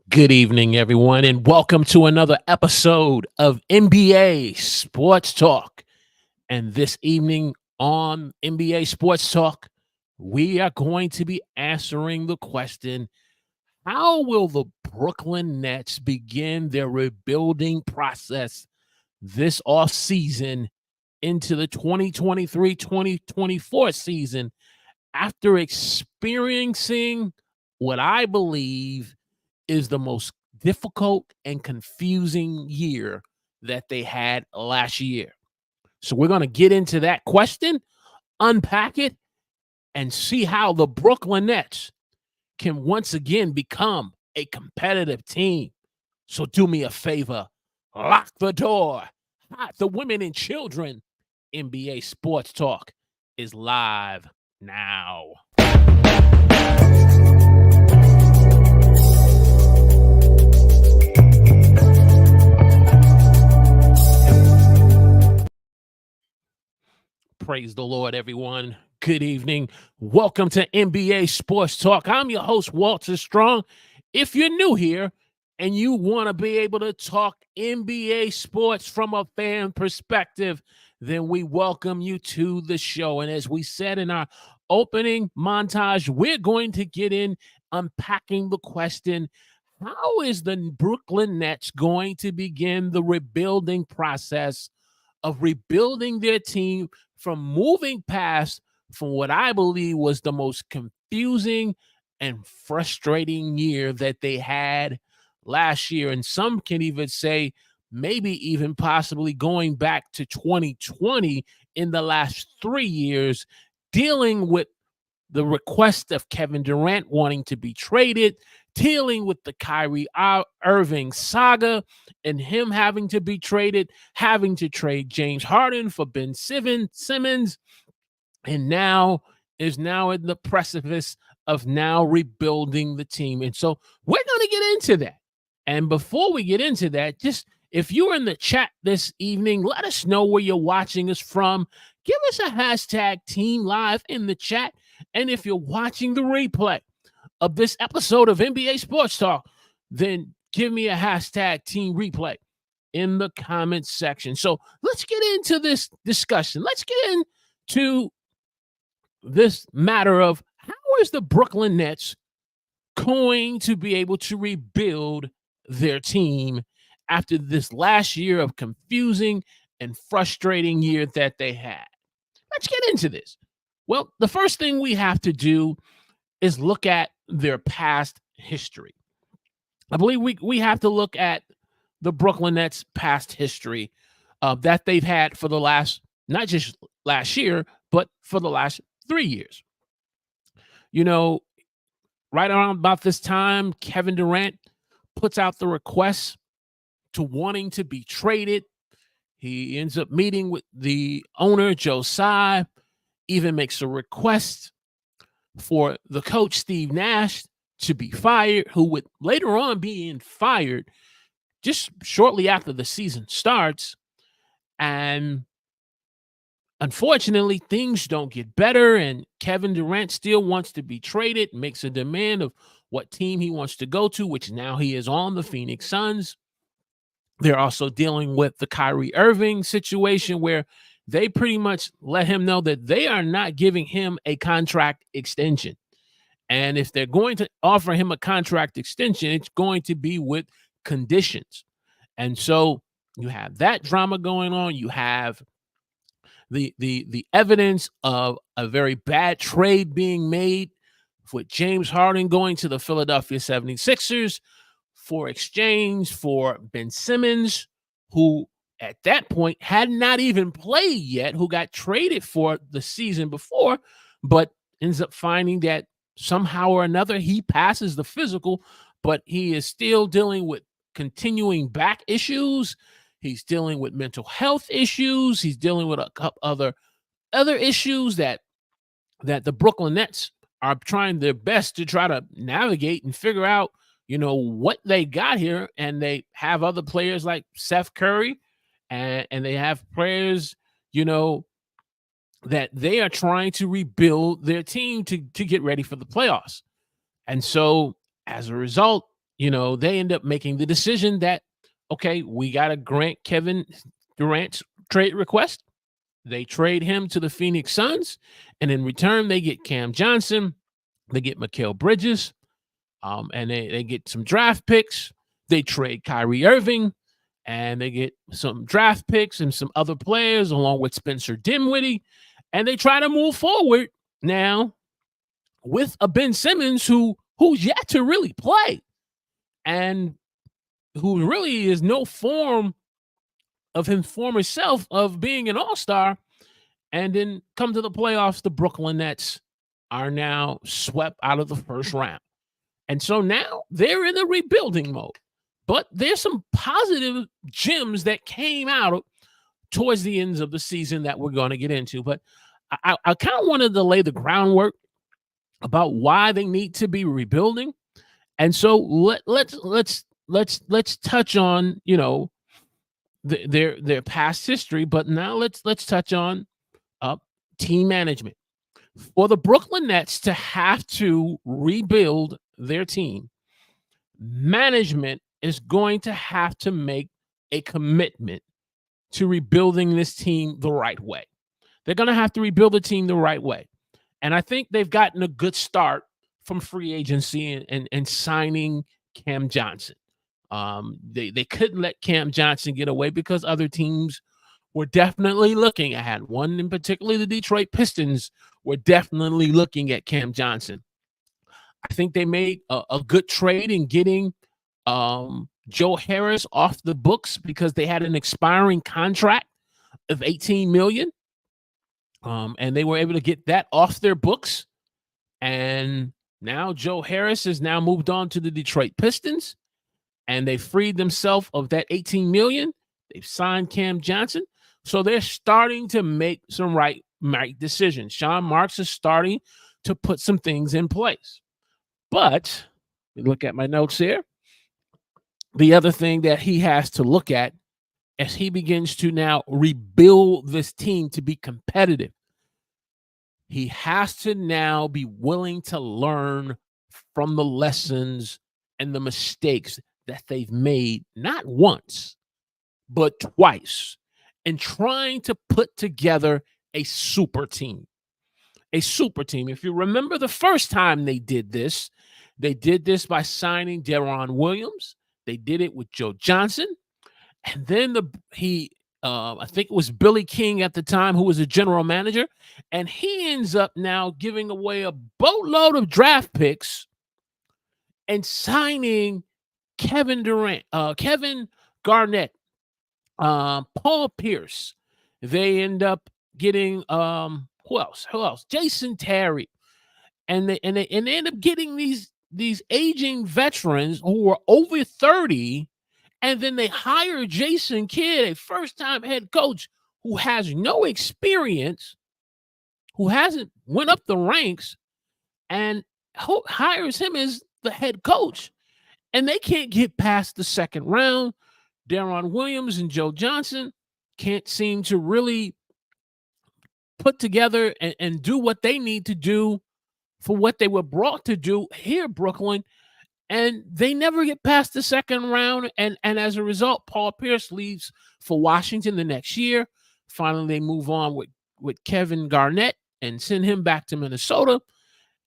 Good evening, everyone, and welcome to another episode of NBA Sports Talk. And this evening on NBA Sports Talk, we are going to be answering the question: how will the Brooklyn Nets begin their rebuilding process this offseason into the 2023-2024 season after experiencing what I believe is the most difficult and confusing year that they had last year? So we're going to get into that question, unpack it, and see how the Brooklyn Nets can once again become a competitive team. So do me a favor, lock the door. The women and children NBA Sports Talk is live now. Praise the Lord, everyone. Good evening. Welcome to NBA Sports Talk. I'm your host, Walter Strong. If you're new here and you want to be able to talk NBA sports from a fan perspective, then we welcome you to the show. And as we said in our opening montage, we're going to get in unpacking the question: how is the Brooklyn Nets going to begin the rebuilding process of rebuilding their team from moving past from what I believe was the most confusing and frustrating year that they had last year? And some can even say maybe even possibly going back to 2020 in the last 3 years, dealing with the request of Kevin Durant wanting to be traded, dealing with the Kyrie Irving saga and him having to be traded, having to trade James Harden for Ben Simmons, and now in the precipice of now rebuilding the team. And so we're going to get into that. And before we get into that, just if you're in the chat this evening, let us know where you're watching us from. Give us a hashtag Team Live in the chat. And if you're watching the replay of this episode of NBA Sports Talk, then give me a hashtag Team Replay in the comments section. So let's get into this discussion. Let's get into this matter of how is the Brooklyn Nets going to be able to rebuild their team after this last year of confusing and frustrating year that they had. Let's get into this. Well, the first thing we have to do is look at their past history. I believe we have to look at the Brooklyn Nets past history that they've had for the last, not just last year, but for the last 3 years. You know, right around about this time, Kevin Durant puts out the request to wanting to be traded. He ends up meeting with the owner, Joe Tsai, even makes a request for the coach, Steve Nash, to be fired, who would later on be fired just shortly after the season starts. And unfortunately, things don't get better, and Kevin Durant still wants to be traded, makes a demand of what team he wants to go to, which now he is on the Phoenix Suns. They're also dealing with the Kyrie Irving situation where they pretty much let him know that they are not giving him a contract extension. And if they're going to offer him a contract extension, it's going to be with conditions. And so you have that drama going on. You have the evidence of a very bad trade being made with James Harden going to the Philadelphia 76ers for exchange for Ben Simmons, who at that point had not even played yet, who got traded for the season before, but ends up finding that somehow or another he passes the physical, but he is still dealing with continuing back issues. He's dealing with mental health issues. He's dealing with a couple other issues that the Brooklyn Nets are trying their best to try to navigate and figure out, what they got here. And they have other players like Seth Curry, and they have players, that they are trying to rebuild their team to get ready for the playoffs. And so as a result, they end up making the decision that, okay, we got to grant Kevin Durant's trade request. They trade him to the Phoenix Suns, and in return, they get Cam Johnson, they get Mikal Bridges, and they get some draft picks. They trade Kyrie Irving, and they get some draft picks and some other players along with Spencer Dinwiddie, and they try to move forward now with a Ben Simmons who's yet to really play and who really is no form of his former self of being an all-star. And then come to the playoffs, the Brooklyn Nets are now swept out of the first round. And so now they're in a rebuilding mode. But there's some positive gems that came out towards the ends of the season that we're going to get into. But I kind of wanted to lay the groundwork about why they need to be rebuilding. And so let's touch on, their past history, but now let's touch on team management. For the Brooklyn Nets to have to rebuild their team, management is going to have to make a commitment to rebuilding this team the right way. They're going to have to rebuild the team the right way. And I think they've gotten a good start from free agency and signing Cam Johnson. They couldn't let Cam Johnson get away because other teams were definitely looking at one, in particular, the Detroit Pistons were definitely looking at Cam Johnson. I think they made a good trade in getting Joe Harris off the books because they had an expiring contract of $18 million. And they were able to get that off their books. And now Joe Harris has now moved on to the Detroit Pistons, and they freed themselves of that $18 million. They've signed Cam Johnson. So they're starting to make some right decisions. Sean Marks is starting to put some things in place. But look at my notes here. The other thing that he has to look at as he begins to now rebuild this team to be competitive, he has to now be willing to learn from the lessons and the mistakes that they've made, not once, but twice, in trying to put together a super team. A super team. If you remember the first time they did this by signing Deron Williams. They did it with Joe Johnson. And then I think it was Billy King at the time, who was a general manager. And he ends up now giving away a boatload of draft picks and signing Kevin Garnett, Paul Pierce. They end up getting who else? Jason Terry. And they end up getting these aging veterans who were over 30. And then they hire Jason Kidd, a first-time head coach who has no experience, who hasn't went up the ranks, and hires him as the head coach. And they can't get past the second round. Deron Williams and Joe Johnson can't seem to really put together and do what they need to do for what they were brought to do here, Brooklyn. And they never get past the second round. And as a result, Paul Pierce leaves for Washington the next year. Finally, they move on with Kevin Garnett and send him back to Minnesota.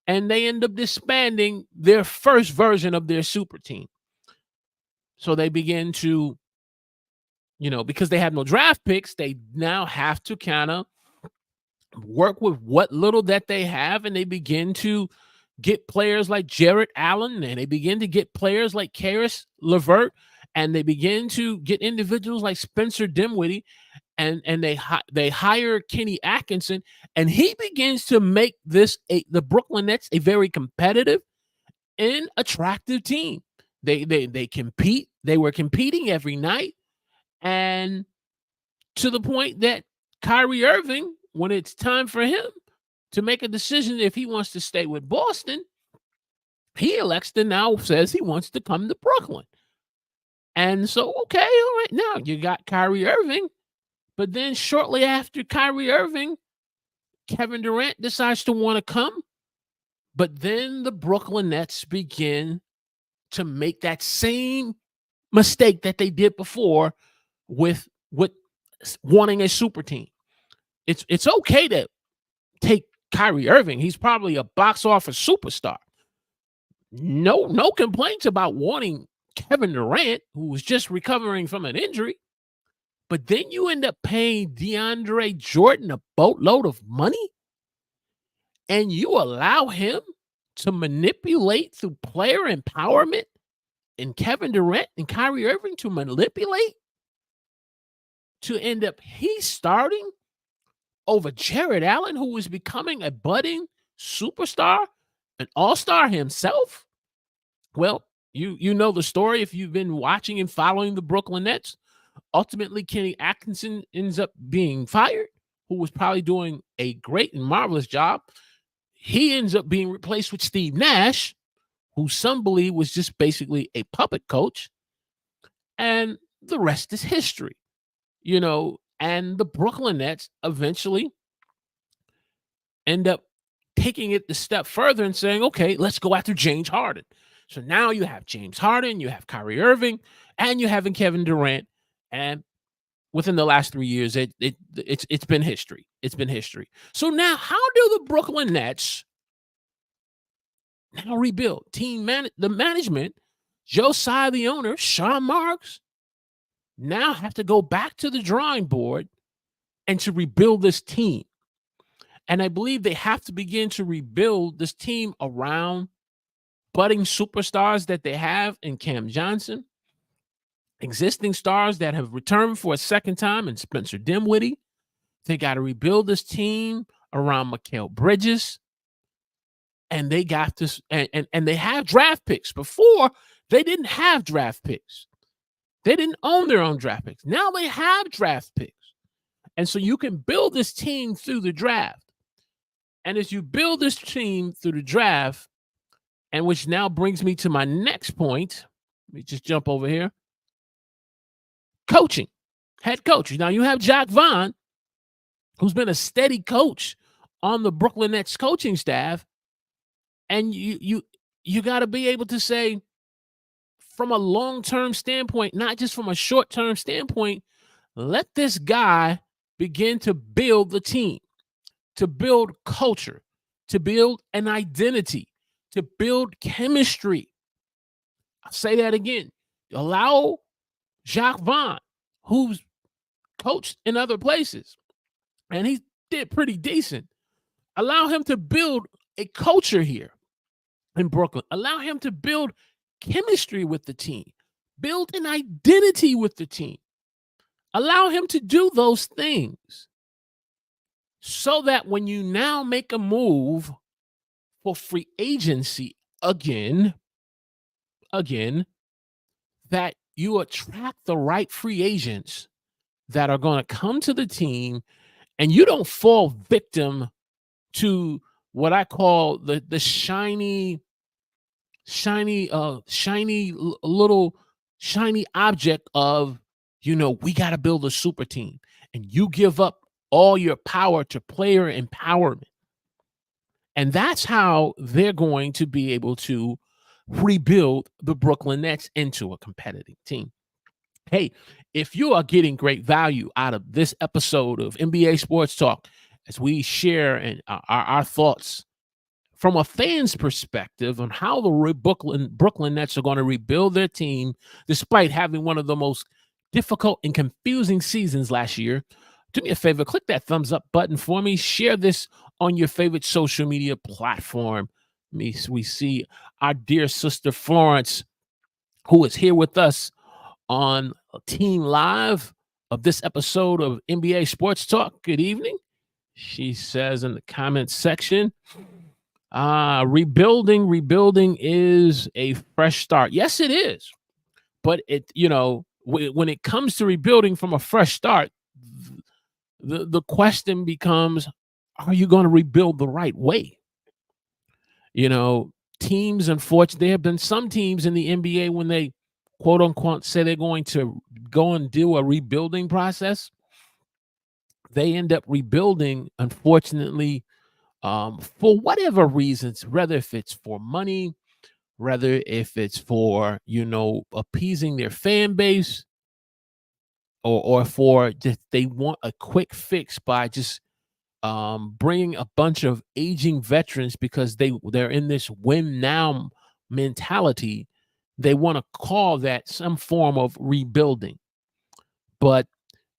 And they end up disbanding their first version of their super team. So they begin to, because they have no draft picks, they now have to kind of work with what little that they have. And they begin to get players like Jarrett Allen, and they begin to get players like Karis LeVert, and they begin to get individuals like Spencer Dinwiddie, and they hire Kenny Atkinson, and he begins to make the Brooklyn Nets a very competitive and attractive team. They compete. They were competing every night, and to the point that Kyrie Irving, when it's time for him to make a decision if he wants to stay with Boston, he elects to now says he wants to come to Brooklyn. And so, okay, all right, now you got Kyrie Irving, but then shortly after Kyrie Irving, Kevin Durant decides to want to come, but then the Brooklyn Nets begin to make that same mistake that they did before with wanting a super team. It's okay to take Kyrie Irving. He's probably a box office superstar. No complaints about wanting Kevin Durant, who was just recovering from an injury. But then you end up paying DeAndre Jordan a boatload of money, and you allow him to manipulate through player empowerment, and Kevin Durant and Kyrie Irving to manipulate to end up he starting over Jared Allen, who was becoming a budding superstar, an all-star himself. Well, you know the story if you've been watching and following the Brooklyn Nets. Ultimately, Kenny Atkinson ends up being fired, who was probably doing a great and marvelous job. He ends up being replaced with Steve Nash, who some believe was just basically a puppet coach. And the rest is history, and the Brooklyn Nets eventually end up taking it the step further and saying, okay, let's go after James Harden. So now you have James Harden, you have Kyrie Irving, and you have Kevin Durant. And within the last 3 years, it's been history. It's been history. So now, how do the Brooklyn Nets now rebuild? The management, Josiah, the owner, Sean Marks, now have to go back to the drawing board and to rebuild this team. And I believe they have to begin to rebuild this team around budding superstars that they have in Cam Johnson, existing stars that have returned for a second time in Spencer Dinwiddie. They got to rebuild this team around Mikal Bridges. And they got this, and they have draft picks. Before, they didn't have draft picks. They didn't own their own draft picks. Now they have draft picks. And so you can build this team through the draft. And as you build this team through the draft, and which now brings me to my next point, let me just jump over here. Coaching, head coach. Now you have Jacques Vaughn, who's been a steady coach on the Brooklyn Nets coaching staff. And you got to be able to say, from a long-term standpoint, not just from a short-term standpoint, let this guy begin to build the team, to build culture, to build an identity, to build chemistry. I'll say that again. Allow Jacques Vaughn, who's coached in other places, and he did pretty decent. Allow him to build a culture here in Brooklyn. Allow him to build chemistry with the team, build an identity with the team. Allow him to do those things so that when you now make a move for free agency again, that you attract the right free agents that are going to come to the team, and you don't fall victim to what I call the shiny object of, we got to build a super team, and you give up all your power to player empowerment. And that's how they're going to be able to rebuild the Brooklyn Nets into a competitive team. Hey, if you are getting great value out of this episode of NBA Sports Talk, as we share and our thoughts from a fan's perspective on how the Brooklyn Nets are going to rebuild their team despite having one of the most difficult and confusing seasons last year, do me a favor, click that thumbs up button for me. Share this on your favorite social media platform. We see our dear sister Florence, who is here with us on Team Live of this episode of NBA Sports Talk. Good evening. She says in the comments section, rebuilding is a fresh start. Yes, it is. But when it comes to rebuilding from a fresh start, the question becomes, are you going to rebuild the right way? Teams, unfortunately, there have been some teams in the NBA when they quote unquote say they're going to go and do a rebuilding process, they end up rebuilding, unfortunately, for whatever reasons, whether if it's for money, whether if it's for, appeasing their fan base, or for just they want a quick fix by just bringing a bunch of aging veterans because they're in this win now mentality. They want to call that some form of rebuilding. But,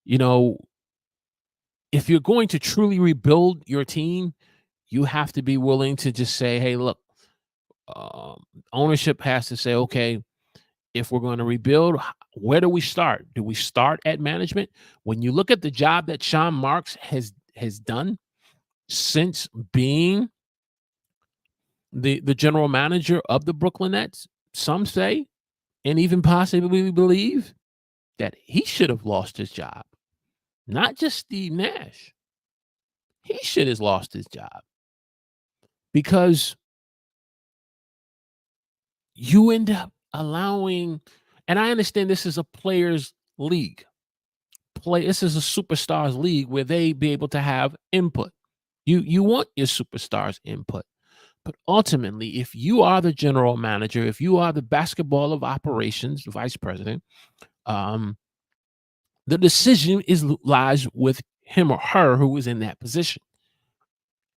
you know, if you're going to truly rebuild your team, you have to be willing to just say, hey, look, um, ownership has to say, okay, if we're going to rebuild, where do we start? Do we start at management? When you look at the job that Sean Marks has done since being the general manager of the Brooklyn Nets, some say, and even possibly believe, that he should have lost his job. Not just Steve Nash. He should have lost his job because you end up allowing, and I understand this is a players' league. This is a superstars league where they be able to have input. You want your superstars input. But ultimately, if you are the general manager, if you are the basketball of operations vice president, um, the decision lies with him or her who is in that position.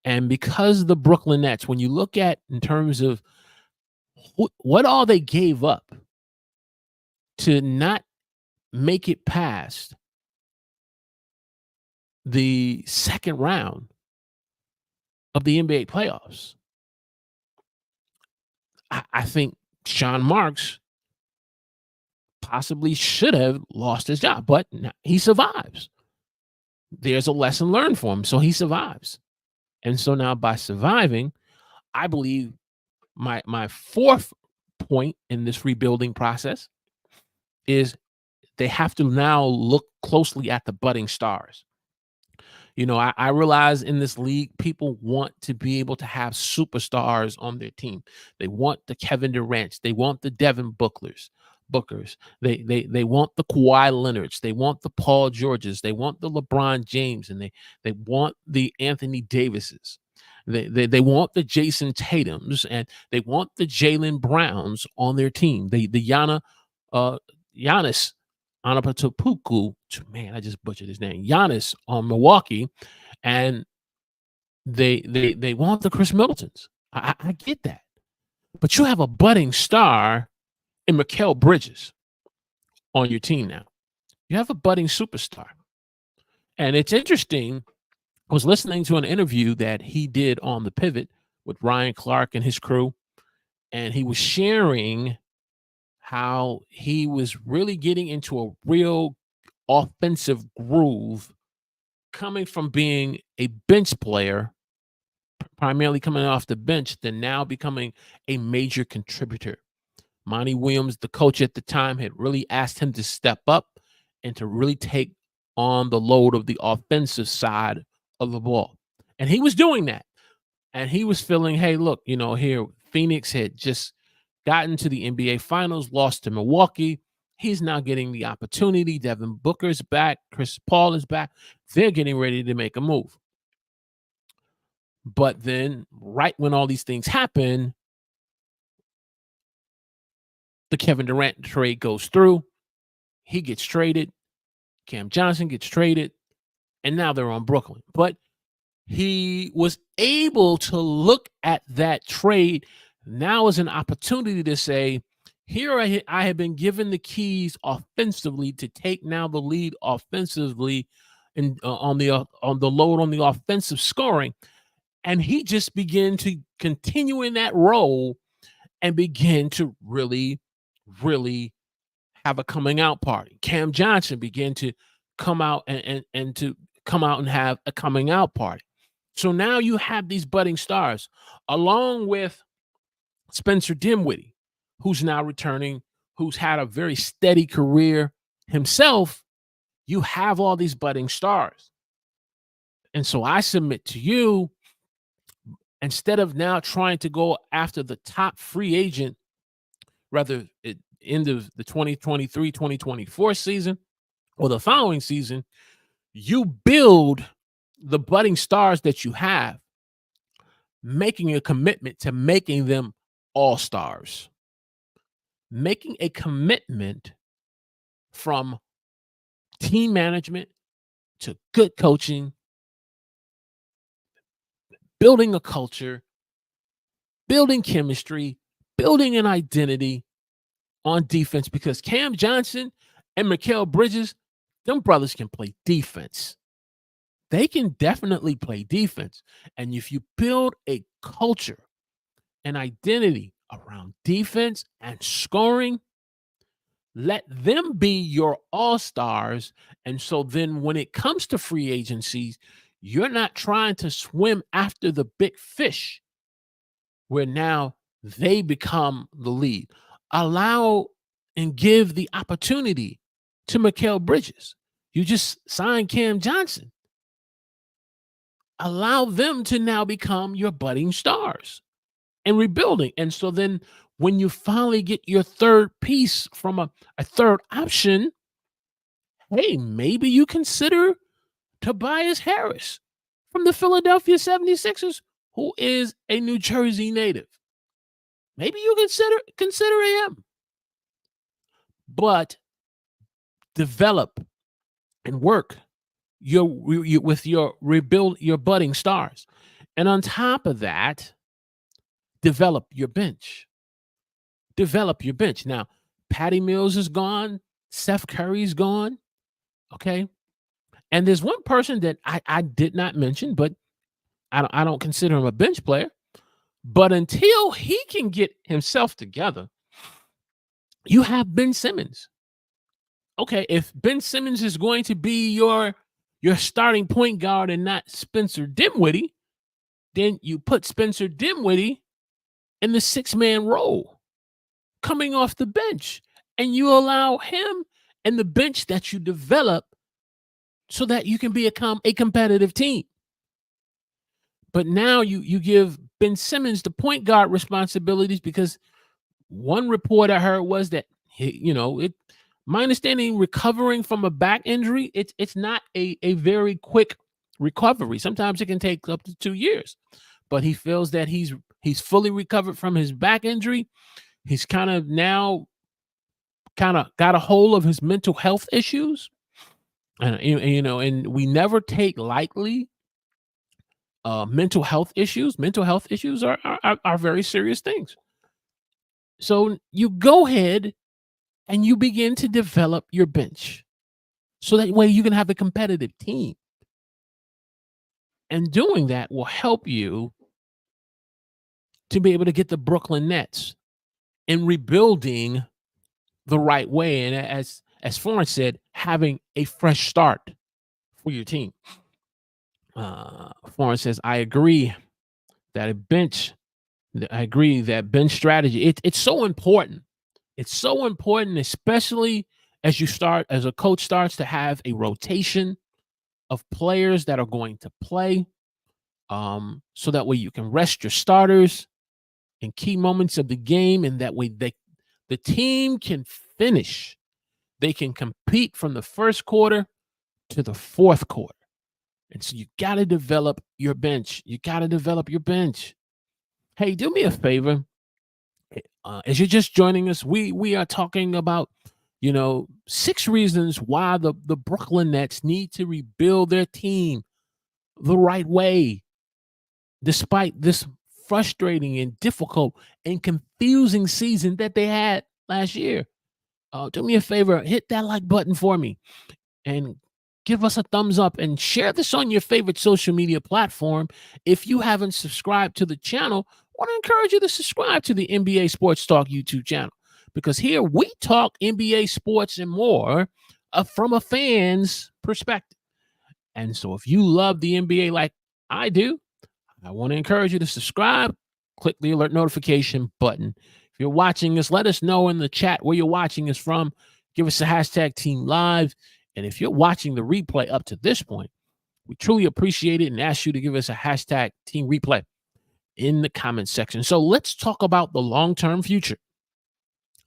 And because the Brooklyn Nets, when you look at in terms of what all they gave up to not make it past the second round of the NBA playoffs, I think Sean Marks possibly should have lost his job, but he survives. There's a lesson learned for him, so he survives. And so now by surviving, I believe my fourth point in this rebuilding process is they have to now look closely at the budding stars. I realize in this league, people want to be able to have superstars on their team. They want the Kevin Durant's, they want the Devin Bookers. They want the Kawhi Leonards, they want the Paul Georges, they want the LeBron James, and they want the Anthony Davises. They want the Jason Tatums, and they want the Jaylen Browns on their team. The Giannis Antetokounmpo, man, I just butchered his name. Giannis on Milwaukee, and they want the Chris Middletons. I get that, but you have a budding star in Mikal Bridges on your team now. You have a budding superstar, and it's interesting. I was listening to an interview that he did on the Pivot with Ryan Clark and his crew, and he was sharing how he was really getting into a real offensive groove coming from being a bench player, primarily coming off the bench, then now becoming a major contributor. Monty Williams, the coach at the time, had really asked him to step up and to really take on the load of the offensive side of the ball. And he was doing that. And he was feeling, hey, look, here, Phoenix had just gotten to the NBA Finals, lost to Milwaukee. He's now getting the opportunity. Devin Booker's back. Chris Paul is back. They're getting ready to make a move. But then, right when all these things happen, the Kevin Durant trade goes through. He gets traded. Cam Johnson gets traded. And now they're on Brooklyn. But he was able to look at that trade now as an opportunity to say, here I have been given the keys offensively to take now the lead offensively and on the load on the offensive scoring. And he just began to continue in that role and begin to really, really have a coming out party. Cam Johnson began to come out and to come out and have a coming out party. So now you have these budding stars, along with Spencer Dinwiddie, who's now returning, who's had a very steady career himself. You have all these budding stars. And so I submit to you, instead of now trying to go after the top free agent, rather at end of the 2023-2024 season or the following season, you build the budding stars that you have, making a commitment to making them all stars. making a commitment from team management to good coaching, building a culture, building chemistry, building an identity on defense, because Cam Johnson and Mikal Bridges, them brothers can play defense. They can definitely play defense. And if you build a culture, an identity around defense and scoring, let them be your all-stars. And so then when it comes to free agencies, you're not trying to swim after the big fish where now they become the lead. Allow and give the opportunity to Mikal Bridges. You just signed Cam Johnson. Allow them to now become your budding stars and rebuilding. And so then when you finally get your third piece from a third option, hey, maybe you consider Tobias Harris from the Philadelphia 76ers, who is a New Jersey native. Maybe you consider him. But develop and work with your rebuild your budding stars. And on top of that, develop your bench. Develop your bench. Now, Patty Mills is gone. Seth Curry's gone. Okay. And there's one person that I did not mention, but I don't consider him a bench player. But until he can get himself together, you have Ben Simmons. Okay, if Ben Simmons is going to be your starting point guard and not Spencer Dinwiddie, then you put Spencer Dinwiddie in the 6-man role coming off the bench, and you allow him and the bench that you develop so that you can become a competitive team. But now you give Ben Simmons the point guard responsibilities, because one report I heard was that my understanding, recovering from a back injury, it's not a very quick recovery. Sometimes it can take up to 2 years. But he feels that he's fully recovered from his back injury. He's kind of got a hold of his mental health issues. And and we never take lightly mental health issues. Mental health issues are very serious things. So you go ahead and you begin to develop your bench, so that way you can have a competitive team. And doing that will help you to be able to get the Brooklyn Nets in rebuilding the right way. And as Florence said, having a fresh start for your team. Florence says, I agree that bench strategy, it's so important. It's so important, especially as a coach starts to have a rotation of players that are going to play. So that way you can rest your starters in key moments of the game, and that way the team can finish. They can compete from the first quarter to the fourth quarter. And so you got to develop your bench. Hey, do me a favor. As you're just joining us, we are talking about 6 reasons why the Brooklyn Nets need to rebuild their team the right way, despite this frustrating and difficult and confusing season that they had last year. Do me a favor, hit that like button for me and give us a thumbs up, and share this on your favorite social media platform. If you haven't subscribed to the channel, I want to encourage you to subscribe to the NBA Sports Talk YouTube channel, because here we talk NBA sports and more from a fan's perspective. And so if you love the NBA like I do, I want to encourage you to subscribe, click the alert notification button. If you're watching us, let us know in the chat where you're watching us from. Give us a hashtag Team Live. And if you're watching the replay up to this point, we truly appreciate it and ask you to give us a hashtag Team Replay in the comment section. So let's talk about the long-term future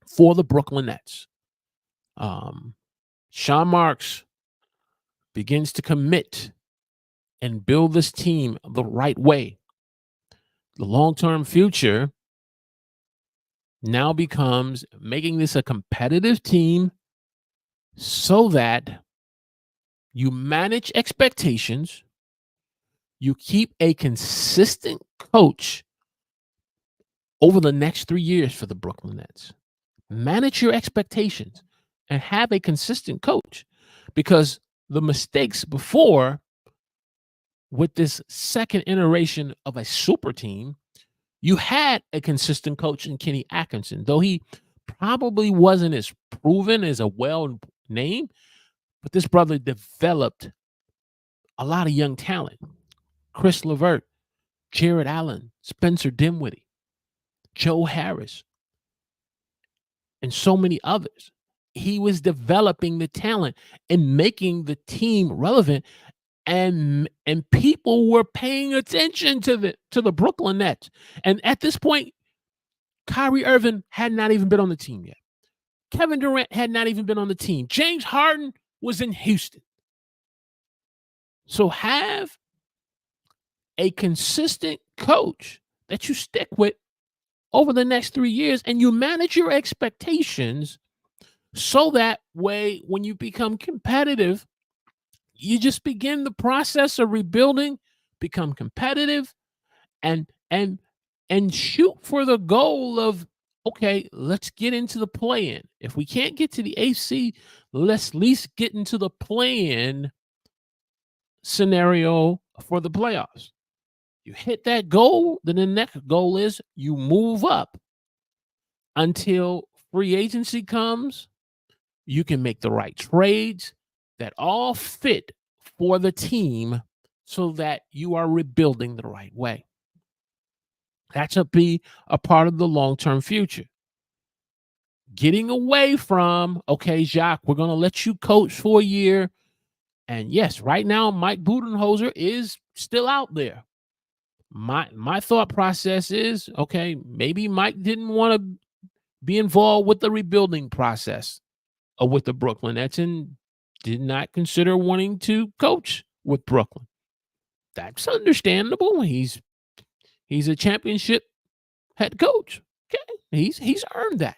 for the Brooklyn Nets. Sean Marks begins to commit and build this team the right way. The long-term future now becomes making this a competitive team so that you manage expectations, you keep a consistent coach over the next 3 years for the Brooklyn Nets. Manage your expectations and have a consistent coach, because the mistakes before with this second iteration of a super team, you had a consistent coach in Kenny Atkinson, though he probably wasn't as proven as a well name, but this brother developed a lot of young talent. Chris Levert, Jared Allen, Spencer Dinwiddie, Joe Harris, and so many others. He was developing the talent and making the team relevant, and people were paying attention to the Brooklyn Nets. And at this point, Kyrie Irving had not even been on the team yet. Kevin Durant had not even been on the team. James Harden was in Houston. So have a consistent coach that you stick with over the next 3 years, and you manage your expectations so that way when you become competitive, you just begin the process of rebuilding, become competitive, and shoot for the goal of, okay, let's get into the play-in. If we can't get to the AC, let's at least get into the play-in scenario for the playoffs. You hit that goal, then the next goal is you move up until free agency comes. You can make the right trades that all fit for the team so that you are rebuilding the right way. That should be a part of the long-term future. Getting away from, okay, Jacques, we're going to let you coach for a year. And yes, right now, Mike Budenholzer is still out there. My thought process is, okay, maybe Mike didn't want to be involved with the rebuilding process with the Brooklyn Nets and did not consider wanting to coach with Brooklyn. That's understandable. He's a championship head coach. Okay, he's earned that.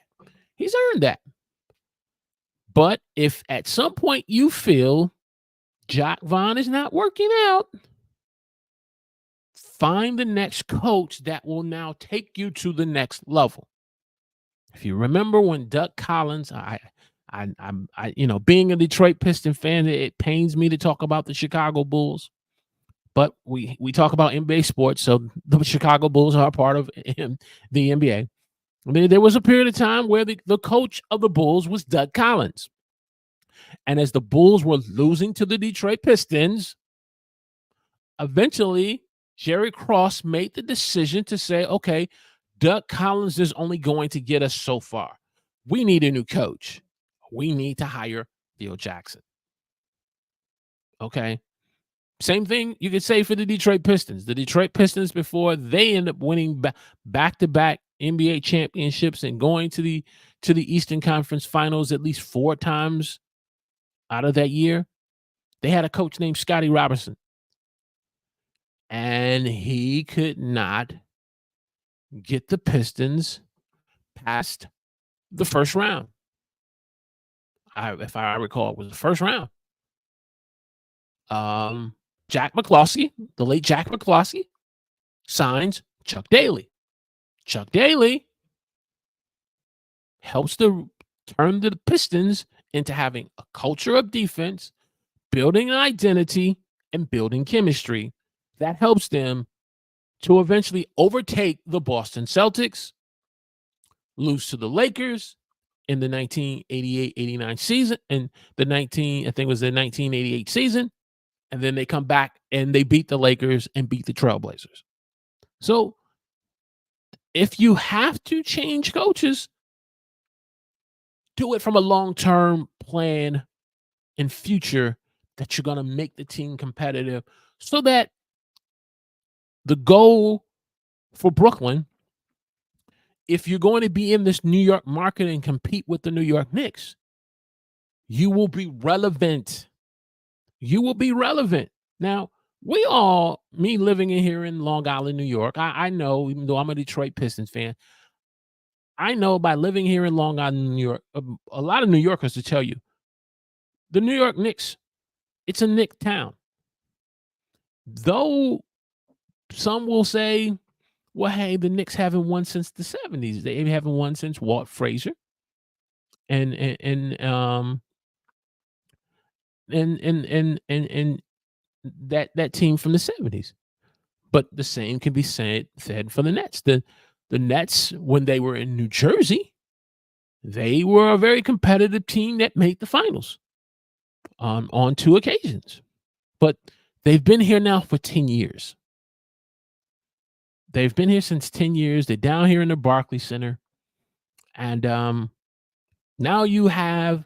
He's earned that. But if at some point you feel Jacques Vaughn is not working out, find the next coach that will now take you to the next level. If you remember when Doug Collins, I'm being a Detroit Piston fan, it pains me to talk about the Chicago Bulls, but we talk about NBA sports, so the Chicago Bulls are a part of the NBA. I mean, there was a period of time where the coach of the Bulls was Doug Collins. And as the Bulls were losing to the Detroit Pistons, eventually Jerry Cross made the decision to say, okay, Doug Collins is only going to get us so far. We need a new coach. We need to hire Phil Jackson. Okay. Same thing you could say for the Detroit Pistons. The Detroit Pistons, before they end up winning back-to-back NBA championships and going to the Eastern Conference Finals at least 4 times out of that year, they had a coach named Scotty Robertson. And he could not get the Pistons past the first round. If I recall, it was the first round. Jack McCloskey, the late Jack McCloskey, signs Chuck Daly. Chuck Daly helps to turn the Pistons into having a culture of defense, building an identity, and building chemistry that helps them to eventually overtake the Boston Celtics, lose to the Lakers in the 1988-89 season, and the 1988 season, and then they come back and they beat the Lakers and beat the Trailblazers. So if you have to change coaches, do it from a long-term plan in future that you're going to make the team competitive, so that the goal for Brooklyn, if you're going to be in this New York market and compete with the New York Knicks, you will be relevant. You will be relevant. Now, me living in here in Long Island, New York, I know, even though I'm a Detroit Pistons fan, I know by living here in Long Island, New York, a lot of New Yorkers to tell you the New York Knicks, it's a Knick town. Though some will say, well, hey, the Knicks haven't won since the 70s. They haven't won since Walt Frazier and and that team from the 70s. But the same can be said for the Nets. The Nets, when they were in New Jersey, they were a very competitive team that made the finals on 2 occasions. But they've been here now for 10 years. They've been here since 10 years. They're down here in the Barclays Center. And now you have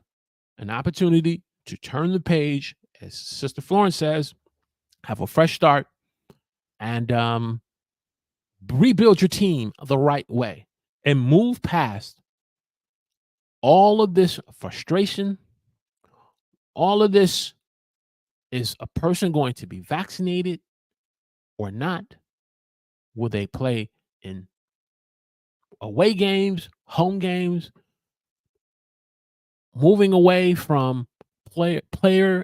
an opportunity to turn the page, as Sister Florence says, have a fresh start, and rebuild your team the right way and move past all of this frustration. All of this, is a person going to be vaccinated or not? Will they play in away games, home games? Moving away from player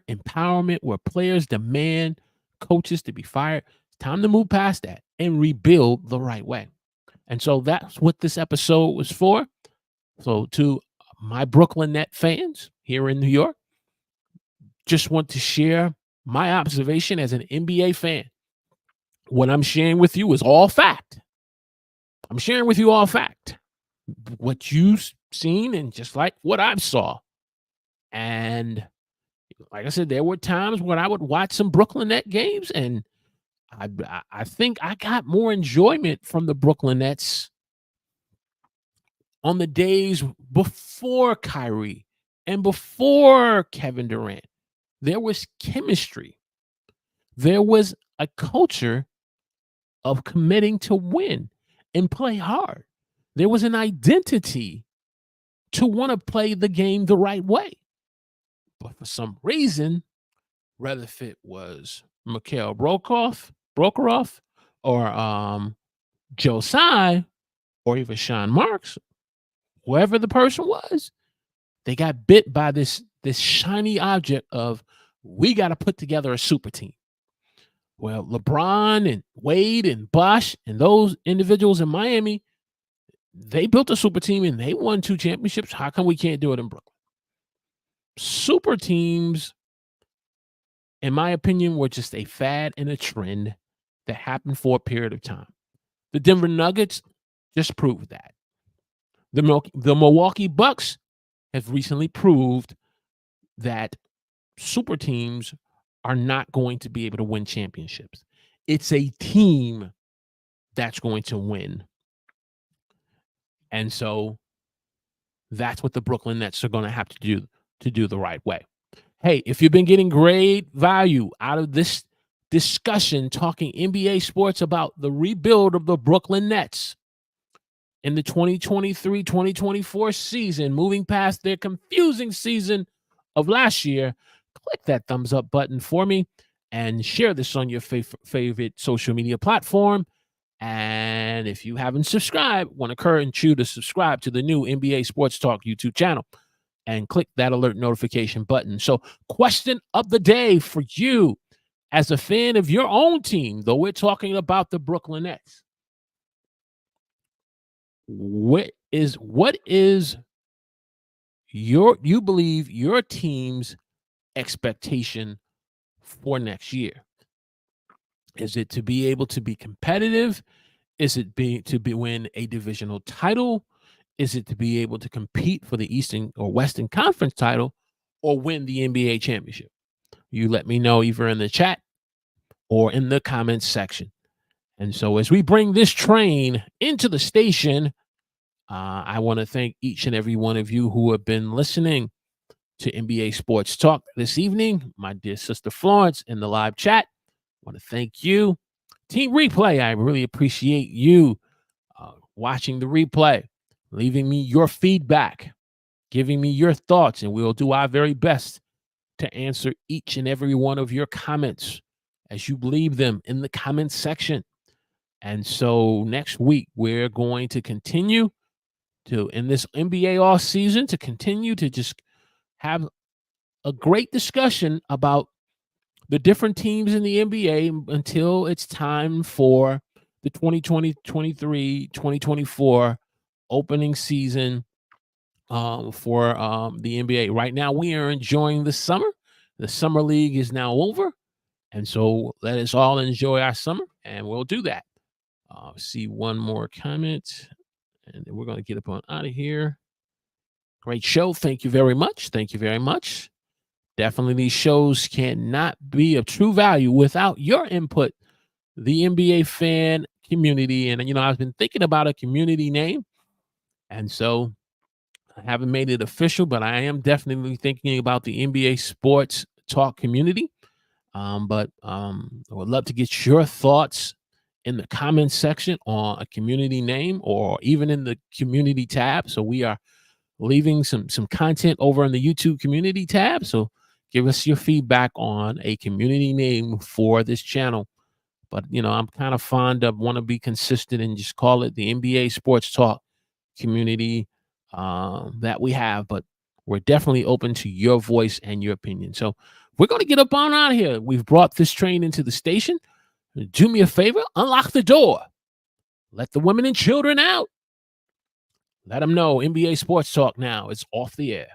empowerment where players demand coaches to be fired. It's time to move past that and rebuild the right way. And so that's what this episode was for. So to my Brooklyn Net fans here in New York, just want to share my observation as an NBA fan. What I'm sharing with you is all fact. I'm sharing with you all fact. What you've seen and just like what I saw. And like I said, there were times when I would watch some Brooklyn Net games, and I think I got more enjoyment from the Brooklyn Nets on the days before Kyrie and before Kevin Durant. There was chemistry. There was a culture of committing to win and play hard. There was an identity to want to play the game the right way. But for some reason, whether if it was Mikhail Prokhorov, or Joe Tsai, or even Sean Marks, whoever the person was, they got bit by this shiny object of, we got to put together a super team. Well, LeBron and Wade and Bosh and those individuals in Miami, they built a super team and they won 2 championships. How come we can't do it in Brooklyn? Super teams, in my opinion, were just a fad and a trend that happened for a period of time. The Denver Nuggets just proved that. The Milwaukee Bucks have recently proved that super teams are not going to be able to win championships. It's a team that's going to win. And so that's what the Brooklyn Nets are going to have to do the right way. Hey, if you've been getting great value out of this discussion talking NBA sports about the rebuild of the Brooklyn Nets in the 2023-2024 season, moving past their confusing season of last year, click that thumbs up button for me and share this on your favorite social media platform. And if you haven't subscribed, want to encourage you to subscribe to the new NBA Sports Talk YouTube channel and click that alert notification button. So, question of the day for you as a fan of your own team, though we're talking about the Brooklyn Nets. What is you believe your team's expectation for next year? Is it to be able to be competitive? Is it to win a divisional title? Is it to be able to compete for the Eastern or Western Conference title, or win the NBA championship? You let me know either in the chat or in the comments section. And so as we bring this train into the station, I want to thank each and every one of you who have been listening to NBA Sports Talk this evening. My dear sister Florence in the live chat, I want to thank you. Team Replay, I really appreciate you watching the replay, leaving me your feedback, giving me your thoughts, and we'll do our very best to answer each and every one of your comments as you leave them in the comments section. And so next week, we're going to continue to in this NBA off season to continue to just have a great discussion about the different teams in the NBA until it's time for the 2020-2024 opening season for the NBA. Right now, we are enjoying the summer. The summer league is now over, and so let us all enjoy our summer, and we'll do that. See one more comment, and then we're going to get up on out of here. Great show. Thank you very much. Thank you very much. Definitely, these shows cannot be of true value without your input, the NBA fan community. And, I've been thinking about a community name, and so I haven't made it official, but I am definitely thinking about the NBA sports talk community. But I would love to get your thoughts in the comments section on a community name or even in the community tab. So we are leaving some content over in the YouTube community tab. So give us your feedback on a community name for this channel. But I'm kind of fond of want to be consistent and just call it the NBA Sports Talk community that we have. But we're definitely open to your voice and your opinion. So we're going to get up on out of here. We've brought this train into the station. Do me a favor, unlock the door. Let the women and children out. Let them know NBA Sports Talk now is off the air.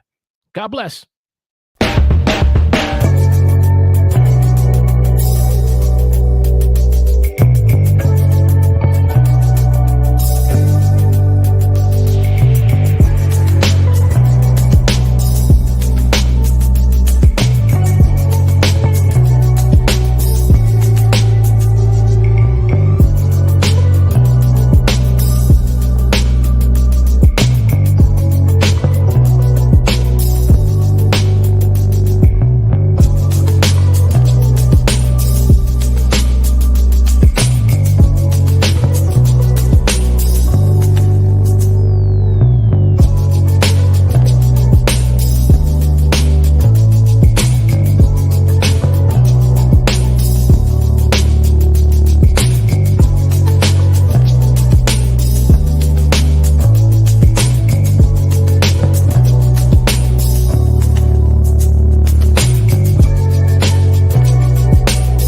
God bless.